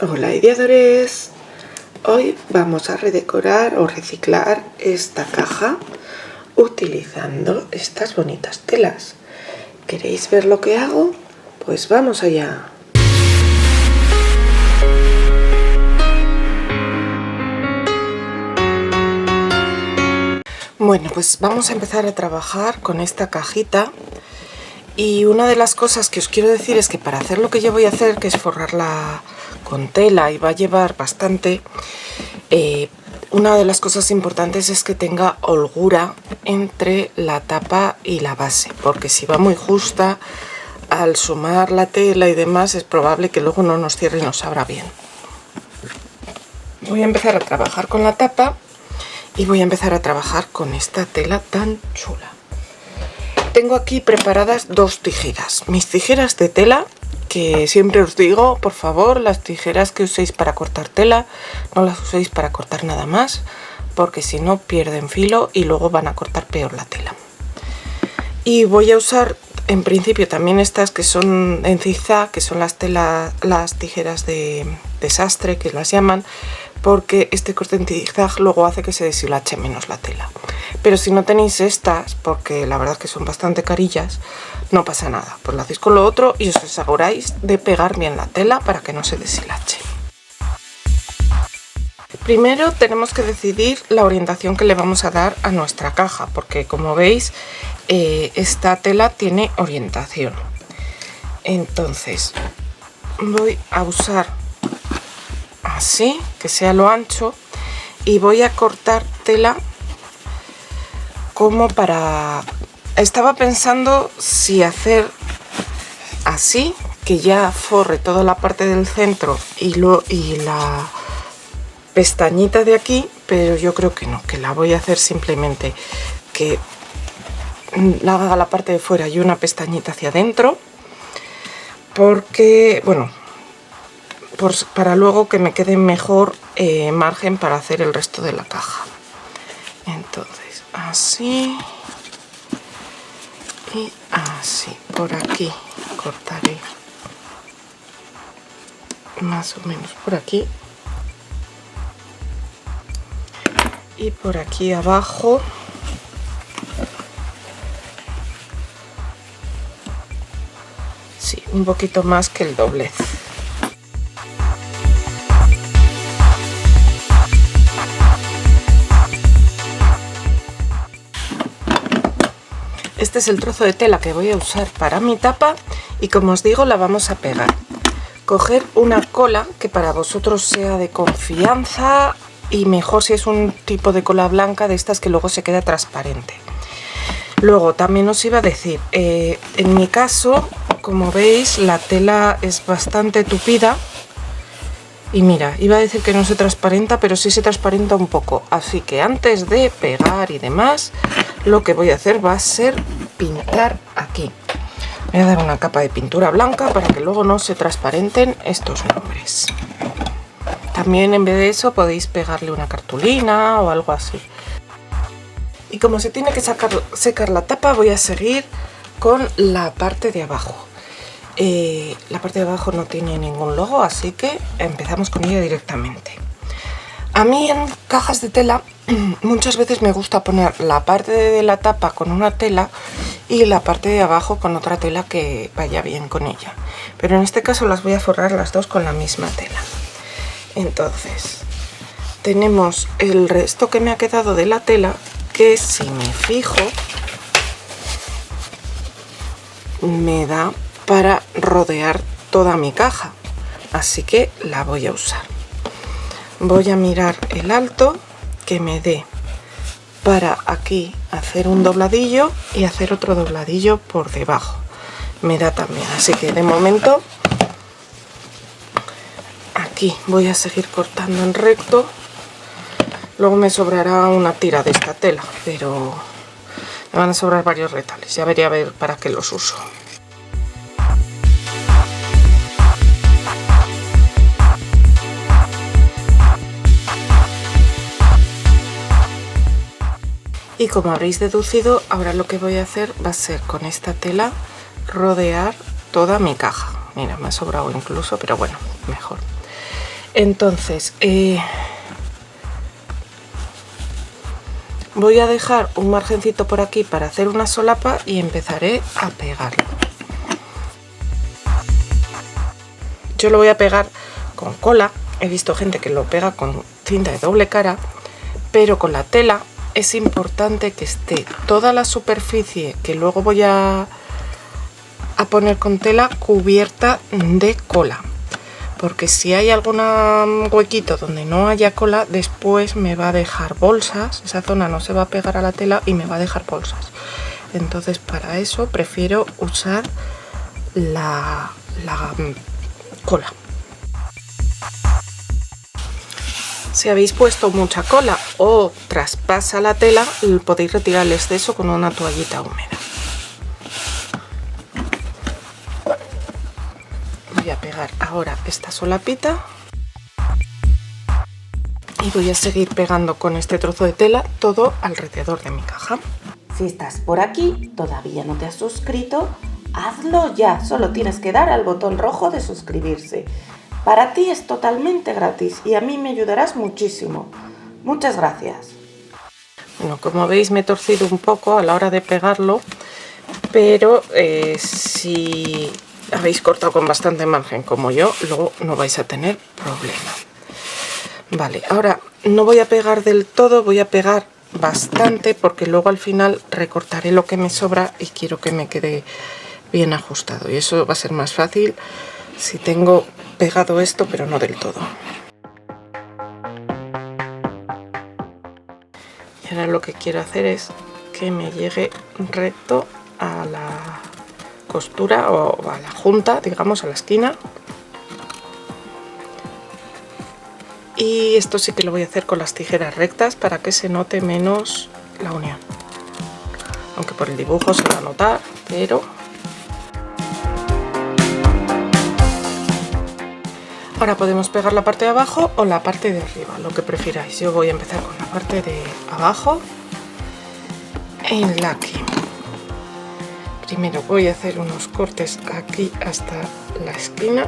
Hola ideadores, hoy vamos a redecorar o reciclar esta caja utilizando estas bonitas telas. ¿Queréis ver lo que hago? Pues vamos allá. Bueno, pues vamos a empezar a trabajar con esta cajita. Y una de las cosas que os quiero decir es que para hacer lo que yo voy a hacer, que es forrarla con tela y va a llevar bastante, una de las cosas importantes es que tenga holgura entre la tapa y la base, porque si va muy justa, al sumar la tela y demás es probable que luego no nos cierre y nos abra bien. Voy a empezar a trabajar con la tapa y voy a empezar a trabajar con esta tela tan chula. Tengo aquí preparadas dos tijeras, mis tijeras de tela, que siempre os digo, por favor, las tijeras que uséis para cortar tela, no las uséis para cortar nada más, porque si no pierden filo y luego van a cortar peor la tela. Y voy a usar en principio también estas que son en zigzag, que son las tijeras de sastre, que las llaman, porque este corte en zigzag luego hace que se deshilache menos la tela. Pero si no tenéis estas, porque la verdad es que son bastante carillas, no pasa nada, pues lo hacéis con lo otro y os aseguráis de pegar bien la tela para que no se deshilache. Primero tenemos que decidir la orientación que le vamos a dar a nuestra caja, porque como veis esta tela tiene orientación. Entonces voy a usar así, que sea lo ancho, y voy a cortar tela como para... Estaba pensando si hacer así, que ya forre toda la parte del centro y la pestañita de aquí, pero yo creo que no, que la voy a hacer simplemente que la haga la parte de fuera y una pestañita hacia adentro, porque, bueno, para luego que me quede mejor margen para hacer el resto de la caja. Entonces, así y así. Por aquí cortaré más o menos por aquí. Y por aquí abajo sí, un poquito más que el doblez. Este es el trozo de tela que voy a usar para mi tapa y como os digo la vamos a pegar. Coger una cola que para vosotros sea de confianza y mejor si es un tipo de cola blanca de estas que luego se queda transparente. Luego también os iba a decir, en mi caso, como veis, la tela es bastante tupida. Y mira, iba a decir que no se transparenta, pero sí se transparenta un poco. Así que antes de pegar y demás, lo que voy a hacer va a ser pintar aquí. Voy a dar una capa de pintura blanca para que luego no se transparenten estos nombres. También en vez de eso podéis pegarle una cartulina o algo así. Y como se tiene que secar la tapa, voy a seguir con la parte de abajo. La parte de abajo no tiene ningún logo, así que empezamos con ella directamente. A mí en cajas de tela muchas veces me gusta poner la parte de la tapa con una tela y la parte de abajo con otra tela que vaya bien con ella, pero en este caso las voy a forrar las dos con la misma tela. Entonces tenemos el resto que me ha quedado de la tela, que si me fijo me da para rodear toda mi caja, así que la voy a usar. Voy a mirar el alto que me dé para aquí hacer un dobladillo y hacer otro dobladillo por debajo, me da también, así que de momento aquí voy a seguir cortando en recto. Luego me sobrará una tira de esta tela, pero me van a sobrar varios retales, ya veré a ver para qué los uso. Y como habréis deducido, ahora lo que voy a hacer va a ser con esta tela rodear toda mi caja. Mira, me ha sobrado incluso, pero bueno, mejor. Entonces voy a dejar un margencito por aquí para hacer una solapa y empezaré a pegarlo. Yo lo voy a pegar con cola. He visto gente que lo pega con cinta de doble cara, pero con la tela es importante que esté toda la superficie que luego voy a poner con tela cubierta de cola, porque si hay algún huequito donde no haya cola, después me va a dejar bolsas, esa zona no se va a pegar a la tela y me va a dejar bolsas. Entonces para eso prefiero usar la cola. Si habéis puesto mucha cola o traspasa la tela, podéis retirar el exceso con una toallita húmeda. Voy a pegar ahora esta solapita y voy a seguir pegando con este trozo de tela todo alrededor de mi caja. Si estás por aquí, todavía no te has suscrito, hazlo ya. Solo tienes que dar al botón rojo de suscribirse. Para ti es totalmente gratis y a mí me ayudarás muchísimo. Muchas gracias. Bueno, como veis me he torcido un poco a la hora de pegarlo, pero si habéis cortado con bastante margen como yo, luego no vais a tener problema. Vale, ahora no voy a pegar del todo, voy a pegar bastante porque luego al final recortaré lo que me sobra y quiero que me quede bien ajustado, y eso va a ser más fácil si tengo pegado esto pero no del todo. Y ahora lo que quiero hacer es que me llegue recto a la costura o a la junta, digamos, a la esquina. Y esto sí que lo voy a hacer con las tijeras rectas para que se note menos la unión, aunque por el dibujo se va a notar, pero ahora podemos pegar la parte de abajo o la parte de arriba, lo que prefiráis. Yo voy a empezar con la parte de abajo en la que primero voy a hacer unos cortes aquí hasta la esquina.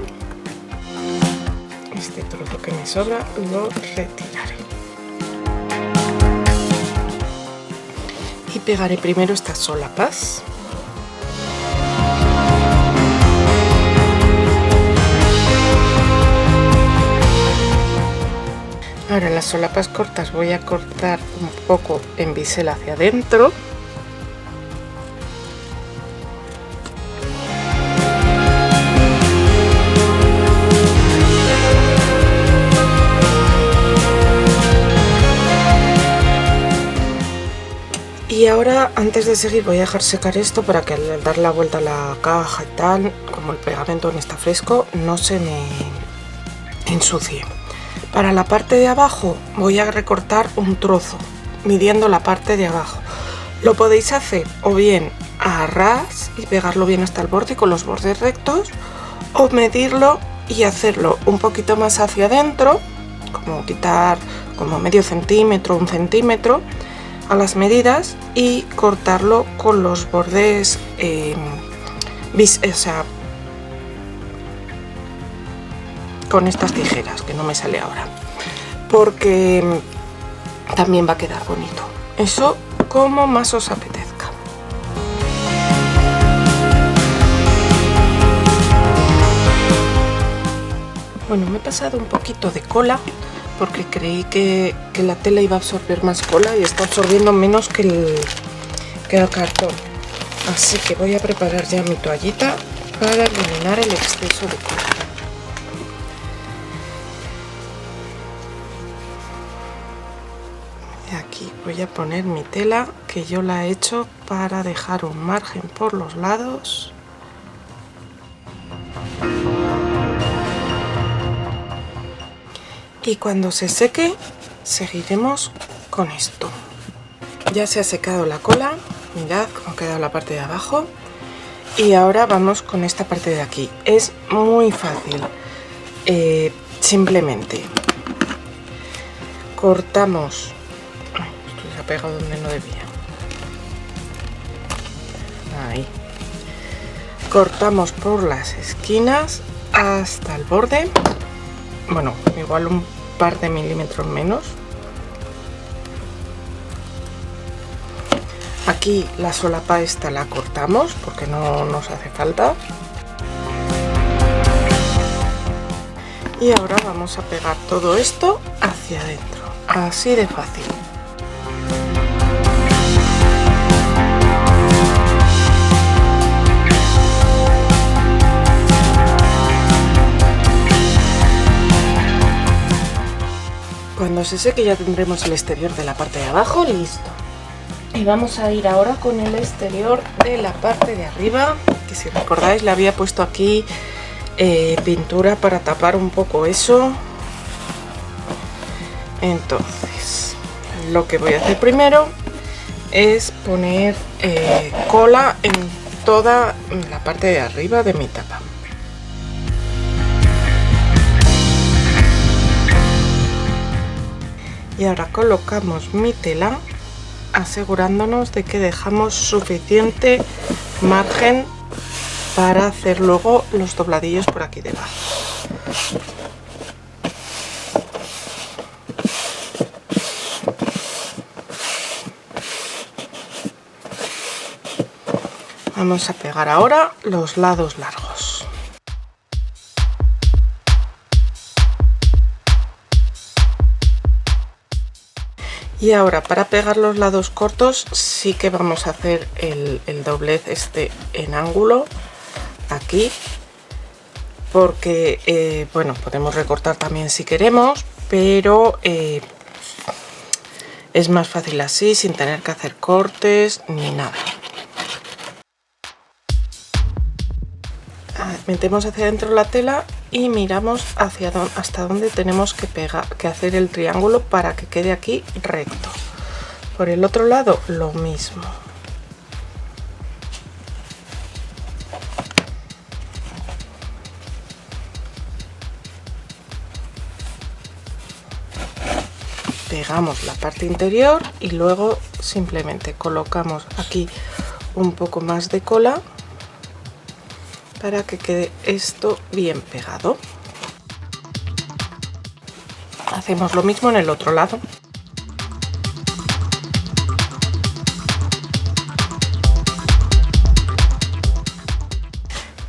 Este trozo que me sobra lo retiraré y pegaré primero estas solapas. Ahora las solapas cortas voy a cortar un poco en bisel hacia adentro. Y ahora, antes de seguir, voy a dejar secar esto para que al dar la vuelta a la caja y tal, como el pegamento no está fresco, no se me ensucie. Para la parte de abajo voy a recortar un trozo, midiendo la parte de abajo. Lo podéis hacer o bien a ras y pegarlo bien hasta el borde con los bordes rectos, o medirlo y hacerlo un poquito más hacia adentro, como quitar como medio centímetro, 1 centímetro a las medidas, y cortarlo con los bordes con estas tijeras, que no me sale ahora, porque también va a quedar bonito. Eso como más os apetezca. Bueno, me he pasado un poquito de cola porque creí que la tela iba a absorber más cola y está absorbiendo menos que el cartón. Así que voy a preparar ya mi toallita para eliminar el exceso de cola. Y aquí voy a poner mi tela, que yo la he hecho para dejar un margen por los lados. Y cuando se seque, seguiremos con esto. Ya se ha secado la cola, mirad cómo ha quedado la parte de abajo. Y ahora vamos con esta parte de aquí. Es muy fácil. Simplemente cortamos. Ay, esto se ha pegado donde no debía. Ahí. Cortamos por las esquinas hasta el borde. bueno, igual un par de milímetros menos. Aquí la solapa esta la cortamos porque no nos hace falta. Y ahora vamos a pegar todo esto hacia adentro, así de fácil. Cuando se seque ya tendremos el exterior de la parte de abajo listo. Y vamos a ir ahora con el exterior de la parte de arriba, que si recordáis le había puesto aquí pintura para tapar un poco eso. Entonces lo que voy a hacer primero es poner cola en toda la parte de arriba de mi tapa. Y ahora colocamos mi tela asegurándonos de que dejamos suficiente margen para hacer luego los dobladillos por aquí debajo. Vamos a pegar ahora los lados largos. Y ahora para pegar los lados cortos sí que vamos a hacer el doblez este en ángulo aquí, porque bueno, podemos recortar también si queremos, pero es más fácil así, sin tener que hacer cortes ni nada. Metemos hacia adentro la tela y miramos hasta dónde tenemos que hacer el triángulo para que quede aquí recto. Por el otro lado lo mismo. Pegamos la parte interior y luego simplemente colocamos aquí un poco más de cola para que quede esto bien pegado. Hacemos lo mismo en el otro lado.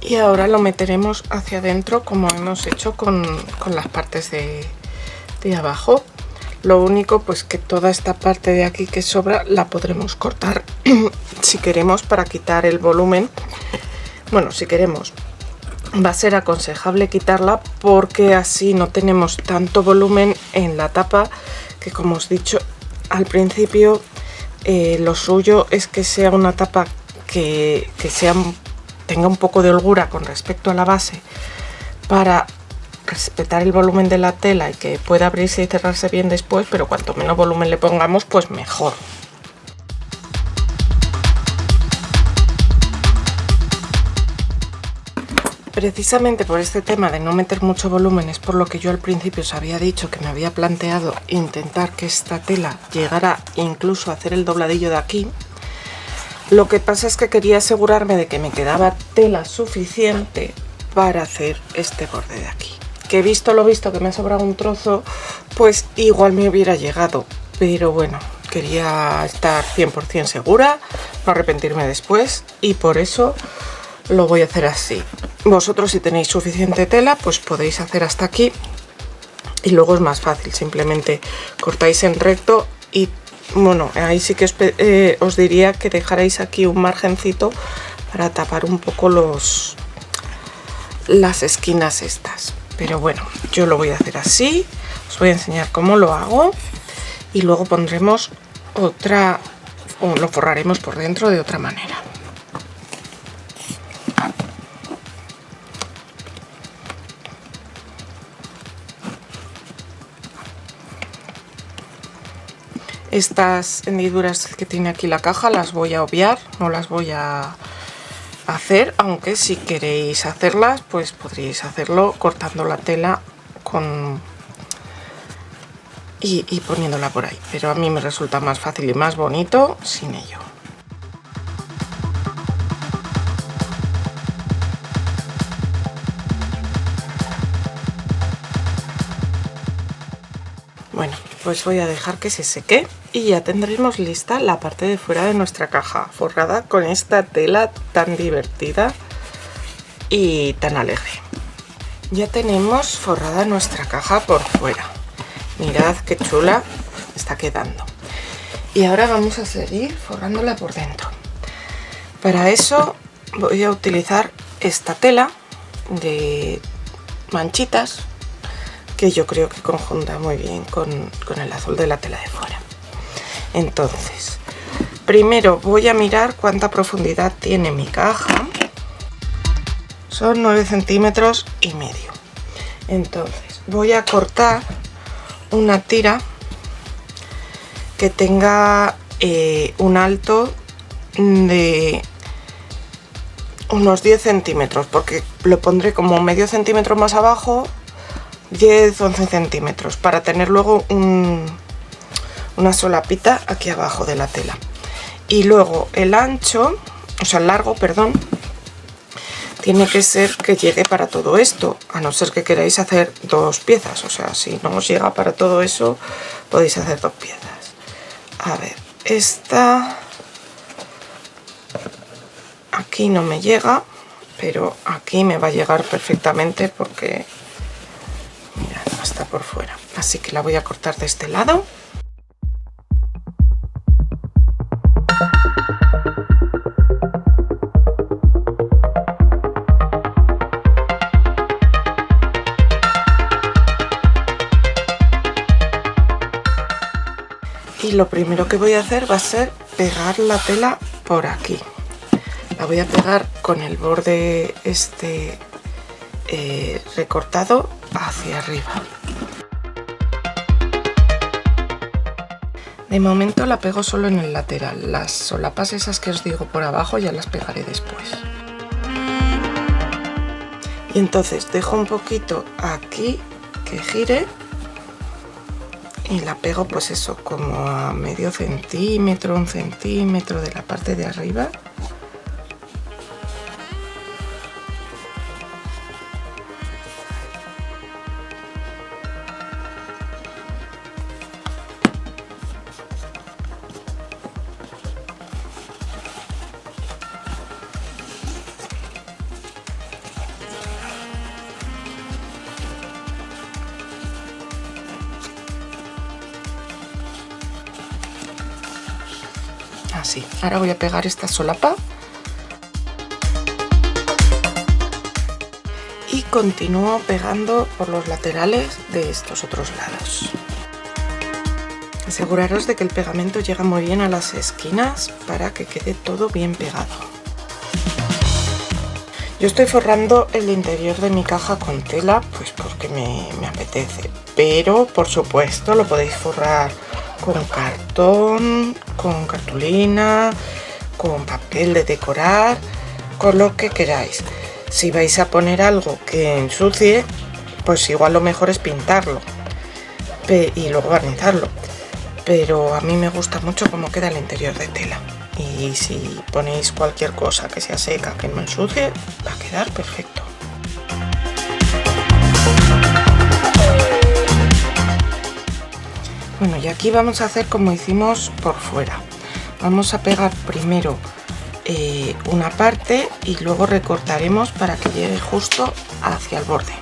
Y ahora lo meteremos hacia adentro como hemos hecho con las partes de abajo. Lo único pues que toda esta parte de aquí que sobra la podremos cortar si queremos para quitar el volumen. Bueno, si queremos, va a ser aconsejable quitarla porque así no tenemos tanto volumen en la tapa, que como os he dicho al principio, lo suyo es que sea una tapa que tenga un poco de holgura con respecto a la base para respetar el volumen de la tela y que pueda abrirse y cerrarse bien después, pero cuanto menos volumen le pongamos pues mejor. Precisamente por este tema de no meter mucho volumen es por lo que yo al principio os había dicho que me había planteado intentar que esta tela llegara incluso a hacer el dobladillo de aquí. Lo que pasa es que quería asegurarme de que me quedaba tela suficiente para hacer este borde de aquí. Que visto lo visto, que me ha sobrado un trozo, pues igual me hubiera llegado, pero bueno, quería estar 100% segura, no arrepentirme después, y por eso lo voy a hacer así. Vosotros si tenéis suficiente tela pues podéis hacer hasta aquí y luego es más fácil, simplemente cortáis en recto y bueno, ahí sí que os diría que dejaréis aquí un margencito para tapar un poco las esquinas estas, pero bueno, yo lo voy a hacer así, os voy a enseñar cómo lo hago y luego pondremos otra, o lo forraremos por dentro de otra manera. Estas hendiduras que tiene aquí la caja las voy a obviar, no las voy a hacer, aunque si queréis hacerlas pues podríais hacerlo cortando la tela y poniéndola por ahí, pero a mí me resulta más fácil y más bonito sin ello. Bueno, pues voy a dejar que se seque y ya tendremos lista la parte de fuera de nuestra caja, forrada con esta tela tan divertida y tan alegre. Ya tenemos forrada nuestra caja por fuera. Mirad qué chula está quedando. Y ahora vamos a seguir forrándola por dentro. Para eso voy a utilizar esta tela de manchitas que yo creo que conjunta muy bien con el azul de la tela de fuera. Entonces, primero voy a mirar cuánta profundidad tiene mi caja. Son 9,5 centímetros. Entonces, voy a cortar una tira que tenga un alto de unos 10 centímetros, porque lo pondré como medio centímetro más abajo, 10-11 centímetros, para tener luego una solapita aquí abajo de la tela. Y luego el ancho, o sea el largo, perdón, tiene que ser que llegue para todo esto, a no ser que queráis hacer 2 piezas. O sea, si no os llega para todo eso, podéis hacer 2 piezas. A ver, esta aquí no me llega, pero aquí me va a llegar perfectamente porque mirad, está por fuera. Así que la voy a cortar de este lado. Y lo primero que voy a hacer va a ser pegar la tela por aquí. La voy a pegar con el borde este recortado hacia arriba. De momento la pego solo en el lateral. Las solapas esas que os digo por abajo ya las pegaré después. Y entonces dejo un poquito aquí que gire. Y la pego pues eso, como a medio centímetro, 1 centímetro de la parte de arriba. Así, ahora voy a pegar esta solapa y continúo pegando por los laterales de estos otros lados. Aseguraros de que el pegamento llega muy bien a las esquinas para que quede todo bien pegado. Yo estoy forrando el interior de mi caja con tela pues porque me apetece, pero por supuesto lo podéis forrar con cartón, con cartulina, con papel de decorar, con lo que queráis. Si vais a poner algo que ensucie, pues igual lo mejor es pintarlo y luego barnizarlo. Pero a mí me gusta mucho cómo queda el interior de tela. Y si ponéis cualquier cosa que sea seca, que no ensucie, va a quedar perfecto. Bueno, y aquí vamos a hacer como hicimos por fuera. Vamos a pegar primero una parte y luego recortaremos para que llegue justo hacia el borde.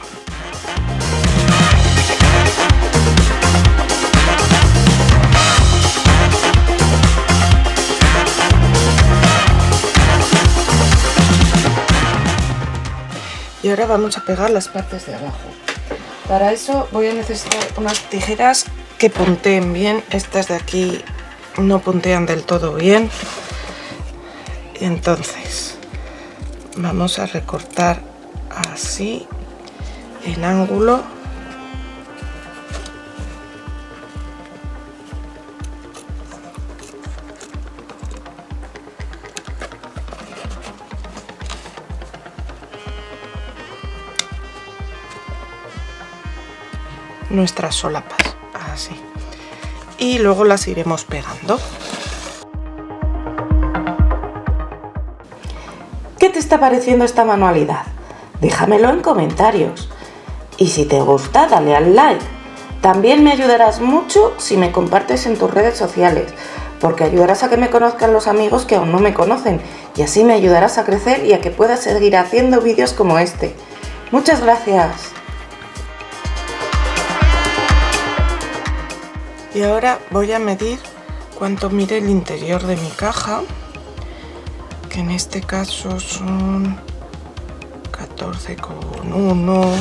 Y ahora vamos a pegar las partes de abajo. Para eso voy a necesitar unas tijeras que punteen bien. Estas de aquí no puntean del todo bien. Entonces vamos a recortar así en ángulo. Nuestras solapas, así, y luego las iremos pegando. ¿Qué te está pareciendo esta manualidad? Déjamelo en comentarios. Y si te gusta, dale al like. También me ayudarás mucho si me compartes en tus redes sociales, porque ayudarás a que me conozcan los amigos que aún no me conocen, y así me ayudarás a crecer y a que pueda seguir haciendo vídeos como este. Muchas gracias. Y ahora voy a medir cuánto mide el interior de mi caja, que en este caso son 14,1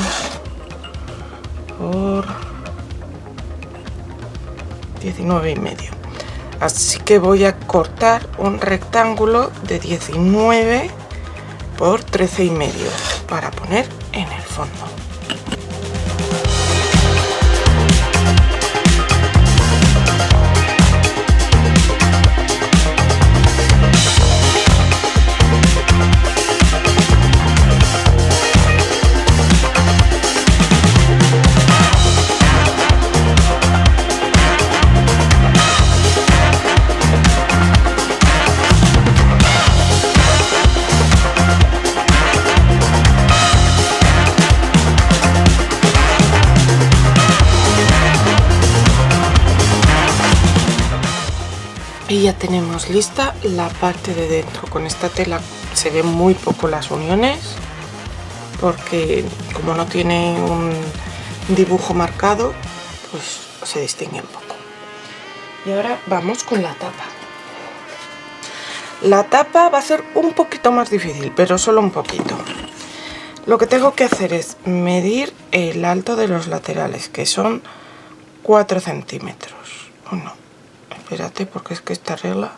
por 19,5. Así que voy a cortar un rectángulo de 19 por 13,5 para poner en el fondo. Y ya tenemos lista la parte de dentro. Con esta tela se ven muy poco las uniones porque como no tiene un dibujo marcado, pues se distingue un poco. Y ahora vamos con la tapa. La tapa va a ser un poquito más difícil, pero solo un poquito. Lo que tengo que hacer es medir el alto de los laterales, que son 4 centímetros. O no, espérate, porque es que esta regla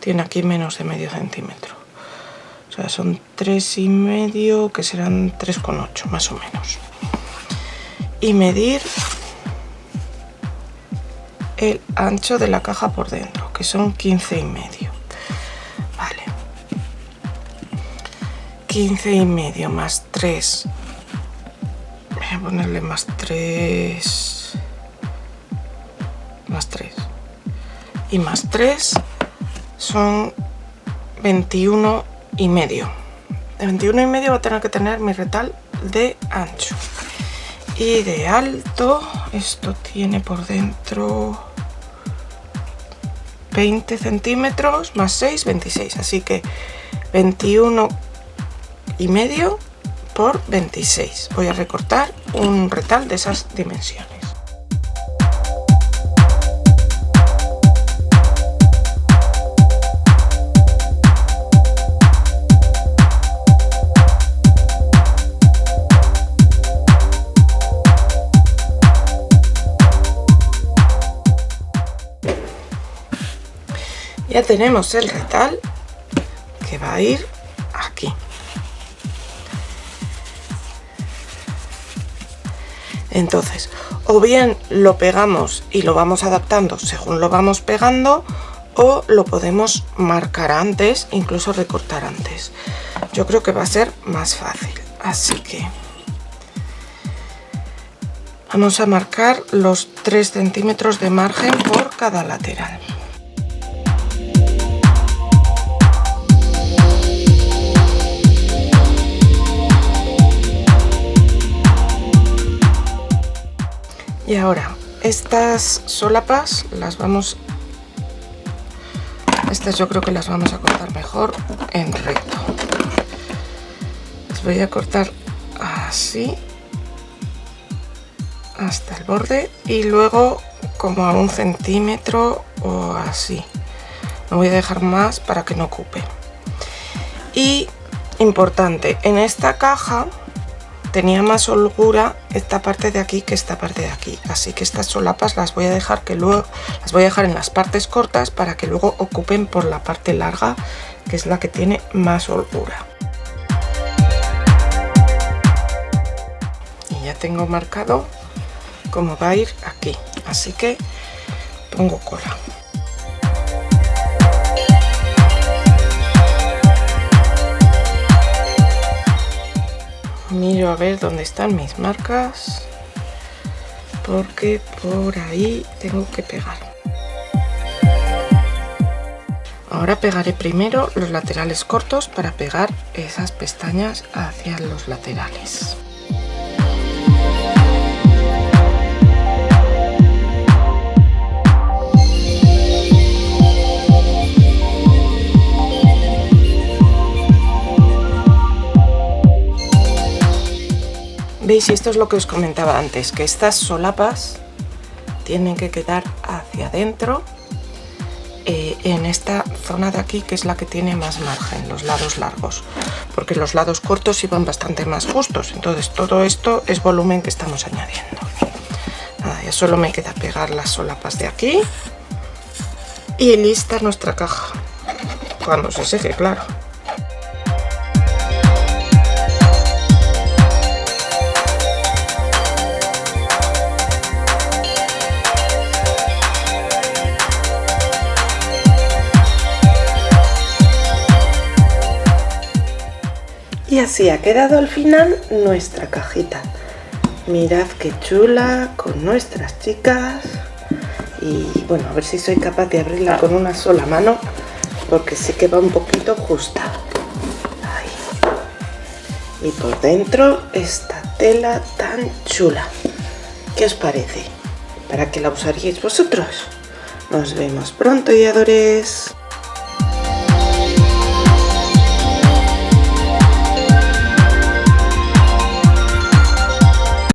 tiene aquí menos de medio centímetro. O sea, son 3,5, que serán 3,8 más o menos. Y medir el ancho de la caja por dentro, que son 15,5. Vale. 15,5 más 3. Voy a ponerle más 3. Más 3. Y más 3 son 21,5. De 21,5 va a tener que tener mi retal de ancho. Y de alto, esto tiene por dentro 20 centímetros más 6, 26. Así que 21,5 por 26. Voy a recortar un retal de esas dimensiones. Ya tenemos el retal que va a ir aquí. Entonces, o bien lo pegamos y lo vamos adaptando según lo vamos pegando, o lo podemos marcar antes, incluso recortar antes. Yo creo que va a ser más fácil, así que vamos a marcar los 3 centímetros de margen por cada lateral. Y ahora, estas solapas las vamos... Estas yo creo que las vamos a cortar mejor en recto. Las voy a cortar así, hasta el borde, y luego como a 1 centímetro o así. No voy a dejar más para que no ocupe. Y, importante, en esta caja tenía más holgura esta parte de aquí que esta parte de aquí, así que estas solapas las voy a dejar en las partes cortas para que luego ocupen por la parte larga, que es la que tiene más holgura. Y ya tengo marcado cómo va a ir aquí, así que pongo cola. Miro a ver dónde están mis marcas, porque por ahí tengo que pegar. Ahora pegaré primero los laterales cortos para pegar esas pestañas hacia los laterales. si esto es lo que os comentaba antes, que estas solapas tienen que quedar hacia adentro, en esta zona de aquí, que es la que tiene más margen, los lados largos, porque los lados cortos iban bastante más justos. Entonces todo esto es volumen que estamos añadiendo. Nada, ya solo me queda pegar las solapas de aquí y lista nuestra caja, cuando se seque, claro. Y así ha quedado al final nuestra cajita. Mirad qué chula, con nuestras chicas. Y bueno, a ver si soy capaz de abrirla con una sola mano, porque sí que va un poquito justa. Ahí. Y por dentro esta tela tan chula. ¿Qué os parece? ¿Para qué la usaríais vosotros? Nos vemos pronto, guiadores.